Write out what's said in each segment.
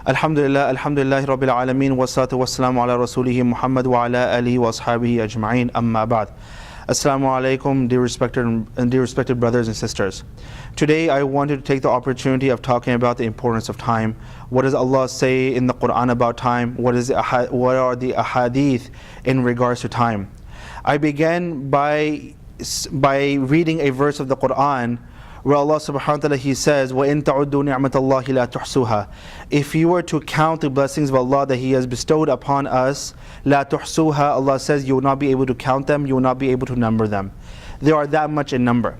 Alhamdulillah, alhamdulillah, Rabbil Alameen, wassalatu wassalamu ala rasulihi Muhammad wa ala alihi wa ashabihi ajma'in, amma ba'd. Assalamu alaikum, dear respected brothers and sisters. Today I wanted to take the opportunity of talking about the importance of time. What does Allah say in the Quran about time? What are the ahadith in regards to time? I began by reading a verse of the Quran where Allah subhanahu wa ta'ala, He says, وَإِن تَعُدُّوا نِعْمَةَ اللَّهِ لَا تُحْصُوهَا. If you were to count the blessings of Allah that He has bestowed upon us, لَا تُحْصُوهَا, Allah says you will not be able to count them, you will not be able to number them. They are that much in number.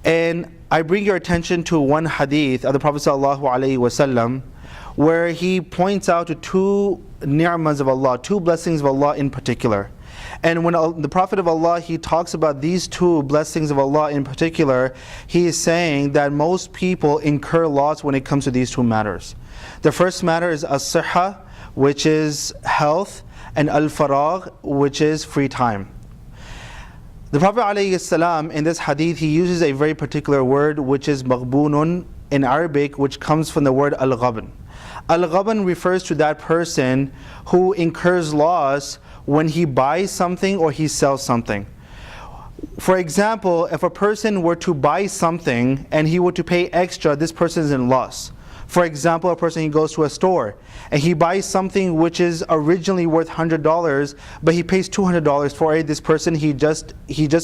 And I bring your attention to one hadith of the Prophet sallallahu alaihi wasallam, where he points out to two ni'mas of Allah, two blessings of Allah in particular. And when the Prophet of Allah, he talks about these two blessings of Allah in particular, he is saying that most people incur loss when it comes to these two matters. The first matter is as-sihha, which is health, and al-faragh, which is free time. The Prophet ﷺ, in this hadith, he uses a very particular word, which is maghbunun in Arabic, which comes from the word al-ghabn. Al-ghabn refers to that person who incurs loss when he buys something or he sells something. For example, if a person were to buy something and he were to pay extra, this person is in loss. For example, a person, he goes to a store and he buys something which is originally worth $100, but he pays $200 for it. This person, he just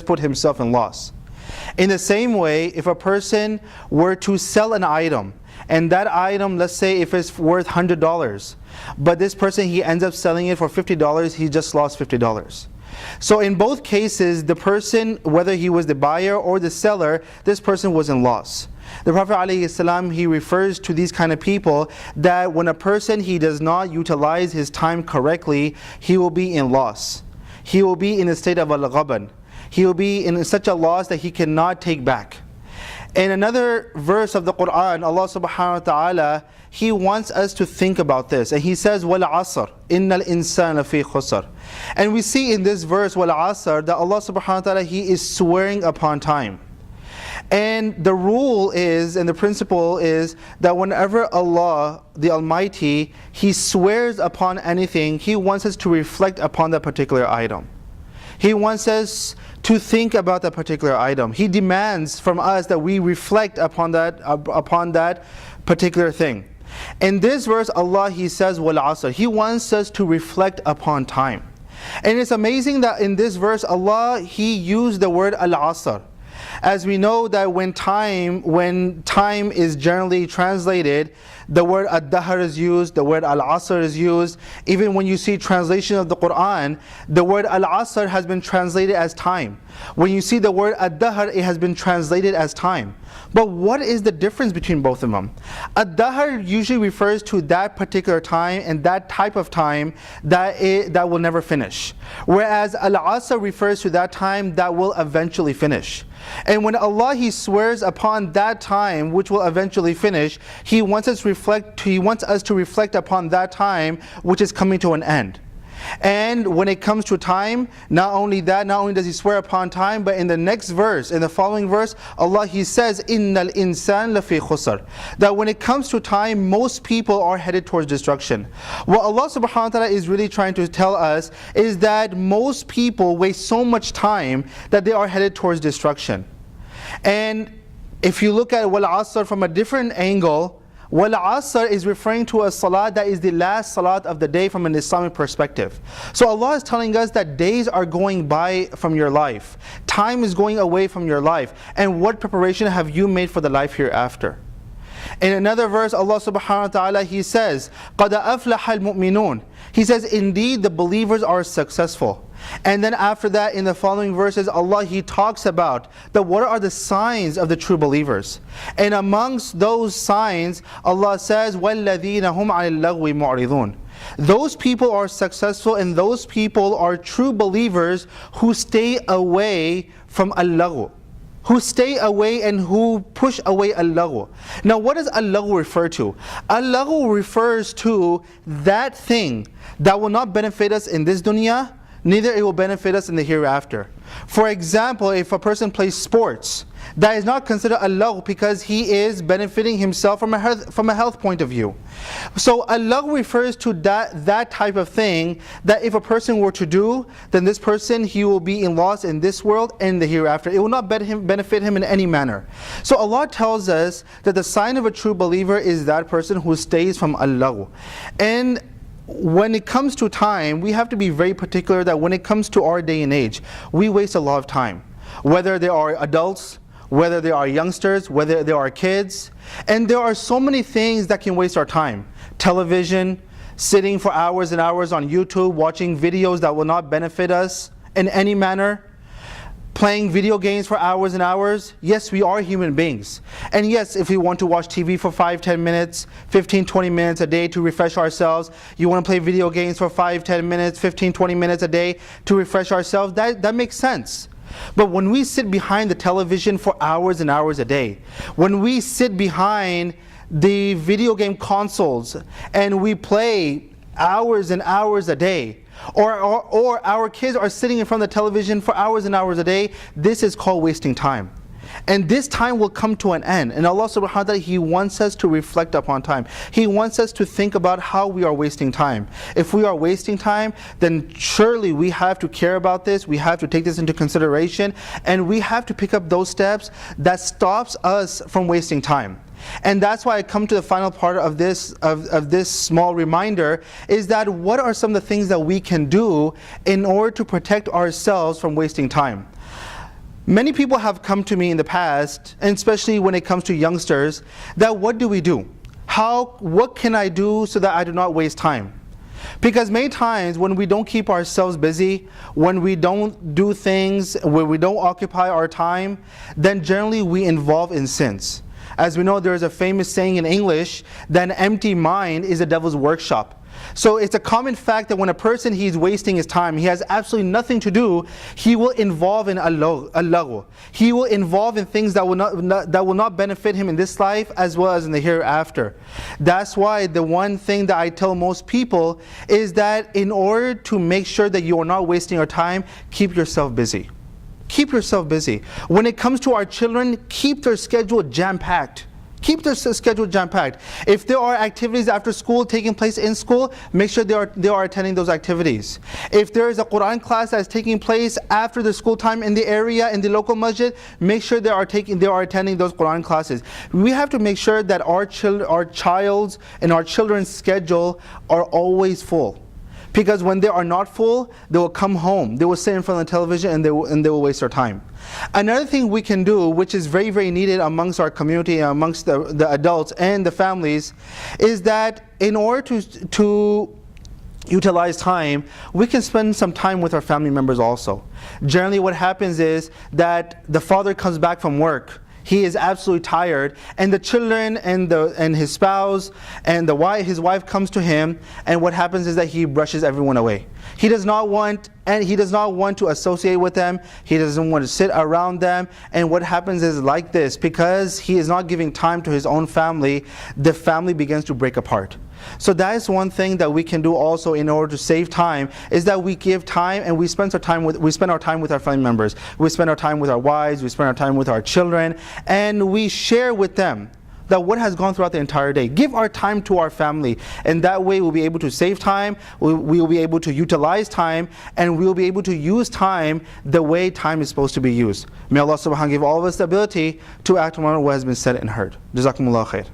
put himself in loss. In the same way, if a person were to sell an item, and that item, let's say if it's worth $100, but this person, he ends up selling it for $50, he just lost $50. So in both cases, the person, whether he was the buyer or the seller, this person was in loss. The Prophet ﷺ, he refers to these kind of people that when a person, he does not utilize his time correctly, he will be in loss. He will be in a state of al-ghabn. He will be in such a loss that he cannot take back. In another verse of the Quran, Allah subhanahu wa ta'ala, He wants us to think about this. And He says, وَالْعَصْرِ إِنَّ الْإِنسَانَ لَفِي خُسْرٍ. And we see in this verse, وَالْعَصْرِ, that Allah subhanahu wa ta'ala, He is swearing upon time. And the rule is, and the principle is, that whenever Allah, the Almighty, He swears upon anything, He wants us to reflect upon that particular item. He wants us to think about that particular item. He demands from us that we reflect upon that particular thing. In this verse, Allah, He says, Wal Asr. He wants us to reflect upon time. And it's amazing that in this verse, Allah, He used the word Al-Asr. As we know that when time is generally translated, the word ad-dahr is used, the word al-asr is used. Even when you see translation of the Quran, the word al-asr has been translated as time. When you see the word ad-dahr, it has been translated as time. But what is the difference between both of them? Ad-dahr usually refers to that particular time and that type of time that will never finish. Whereas al-asr refers to that time that will eventually finish. And when Allah, He swears upon that time which will eventually finish, He wants us to reflect upon that time which is coming to an end. And when it comes to time, not only does He swear upon time, but in the next verse, in the following verse, Allah, He says, Innal insan lafi khusr. That when it comes to time, most people are headed towards destruction. What Allah subhanahu wa ta'ala is really trying to tell us is that most people waste so much time that they are headed towards destruction. And if you look at Wal Asr from a different angle, Wal Asr is referring to a salat that is the last salat of the day from an Islamic perspective. So Allah is telling us that days are going by from your life. Time is going away from your life. And what preparation have you made for the life hereafter? In another verse, Allah subhanahu wa ta'ala, He says, قَدْ أَفْلَحَ الْمُؤْمِنُونَ. He says, indeed the believers are successful. And then after that, in the following verses, Allah, He talks about what are the signs of the true believers. And amongst those signs, Allah says, وَالَّذِينَ هُمْ عَلِ اللَّغْوِ مُعْرِضُونَ. Those people are successful and those people are true believers who stay away from al-laghu, who stay away and who push away al-laghu. Now what does al-laghu refer to? Al-laghu refers to that thing that will not benefit us in this dunya, neither it will benefit us in the hereafter. For example, if a person plays sports, that is not considered a lagh because he is benefiting himself from a health point of view. So a lagh refers to that type of thing that if a person were to do, then this person, he will be in loss in this world and the hereafter. It will not benefit him in any manner. So Allah tells us that the sign of a true believer is that person who stays from a lagh. And when it comes to time, we have to be very particular that when it comes to our day and age, we waste a lot of time. Whether they are adults, whether they are youngsters, whether they are kids. And there are so many things that can waste our time. Television, sitting for hours and hours on YouTube, watching videos that will not benefit us in any manner. Playing video games for hours and hours. Yes, we are human beings. And yes, if we want to watch TV for 5-10 minutes, 15-20 minutes a day to refresh ourselves, you want to play video games for 5-10 minutes, 15-20 minutes a day to refresh ourselves, that makes sense. But when we sit behind the television for hours and hours a day, when we sit behind the video game consoles and we play hours and hours a day, or our kids are sitting in front of the television for hours and hours a day, this is called wasting time. And this time will come to an end. And Allah subhanahu wa ta'ala, He wants us to reflect upon time. He wants us to think about how we are wasting time. If we are wasting time, then surely we have to care about this, we have to take this into consideration, and we have to pick up those steps that stops us from wasting time. And that's why I come to the final part of this small reminder, is that what are some of the things that we can do in order to protect ourselves from wasting time. Many people have come to me in the past, and especially when it comes to youngsters, that what do we do? What can I do so that I do not waste time? Because many times when we don't keep ourselves busy, when we don't do things, when we don't occupy our time, then generally we involve in sins. As we know, there is a famous saying in English that an empty mind is a devil's workshop. So it's a common fact that when a person, he's wasting his time, he has absolutely nothing to do, he will involve in a lagh. He will involve in things that will not benefit him in this life as well as in the hereafter. That's why the one thing that I tell most people is that in order to make sure that you are not wasting your time, keep yourself busy. Keep yourself busy. When it comes to our children, keep their schedule jam-packed. Keep their schedule jam-packed. If there are activities after school taking place in school, make sure they are attending those activities. If there is a Quran class that is taking place after the school time in the area, in the local masjid, make sure they are attending those Quran classes. We have to make sure that our child's and our children's schedule are always full. Because when they are not full, they will come home, they will sit in front of the television, and they will waste their time. Another thing we can do, which is very, very needed amongst our community, amongst the adults and the families, is that in order to utilize time, we can spend some time with our family members also. Generally what happens is that the father comes back from work, he is absolutely tired, and the children and his spouse and his wife comes to him, and what happens is that he brushes everyone away. He does not want to associate with them. He doesn't want to sit around them. And what happens is like this, because he is not giving time to his own family, the family begins to break apart. So that is one thing that we can do also in order to save time, is that we give time and we spend our time with our family members. We spend our time with our wives, we spend our time with our children, and we share with them that what has gone throughout the entire day. Give our time to our family, and that way we'll be able to save time, we'll be able to utilize time, and we'll be able to use time the way time is supposed to be used. May Allah subhanahu wa ta'ala give all of us the ability to act on what has been said and heard. Jazakumullah khair.